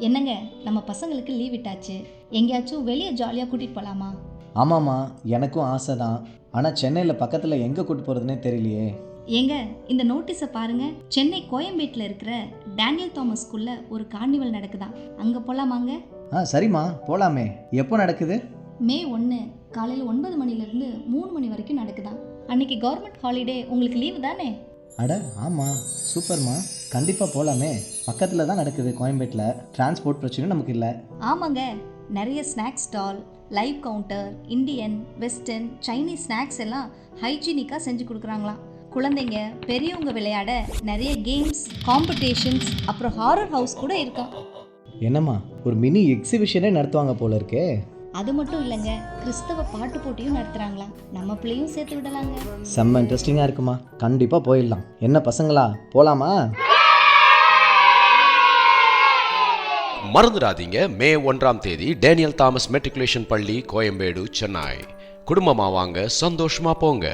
என்னங்க, நம்ம பசங்களுக்கு லீவ் விட்டாச்சு, எங்கேயாச்சும் வெளியே ஜாலியாக கூட்டிகிட்டு போகலாமா? ஆமாம்மா, எனக்கும் ஆசை தான். ஆனால் சென்னையில் பக்கத்தில் எங்கே கூட்டு போகிறதுனே தெரியலையே. ஏங்க, இந்த நோட்டீஸை பாருங்க. சென்னை கோயம்பேட்டில் இருக்கிற டேனியல் தாமஸ் ஸ்கூல்ல ஒரு கார்னிவல் நடக்குதாம். அங்கே போகலாமாங்க? சரிம்மா, போகலாமே. எப்போ நடக்குது? மே 1 காலையில் 9 மணிலேருந்து 3 மணி வரைக்கும் நடக்குதாம். அன்னைக்கு கவர்மெண்ட் ஹாலிடே, உங்களுக்கு லீவு தானே? அட ஆமாம், சூப்பர்மா. கண்டிப்பாக போகலாமே. பக்கத்தில் தான் நடக்குது கோயம்பேட்டில். டிரான்ஸ்போர்ட் பிரச்சனையும் நமக்கு இல்லை. ஆமாங்க, நிறைய snacks stall, live counter, Indian, western, Chinese snacks எல்லாம் ஹைஜீனிக்காக செஞ்சு கொடுக்குறாங்களாம். குழந்தைங்க பெரியவங்க விளையாட நிறைய கேம்ஸ், காம்படிஷன்ஸ், அப்புறம் ஹாரர் ஹவுஸ் கூட இருக்கா. என்னம்மா, ஒரு மினி எக்ஸிபிஷனே நடத்துவாங்க போல இருக்கே. அது மட்டும் இல்லைங்க, கிறிஸ்தவ பாட்டு போட்டியும் நடத்துகிறாங்களாம். நம்ம பிள்ளையும் சேர்த்து விடலாங்க. செம்ம இன்ட்ரெஸ்டிங்காக இருக்குமா. கண்டிப்பாக போயிடலாம். என்ன பசங்களா, போகலாமா? மறந்துடாதீங்க, மே 1 டேனியல் தாமஸ் மெட்ரிகுலேஷன் பள்ளி, கோயம்பேடு, சென்னை. குடும்பமா வாங்க, சந்தோஷமா போங்க.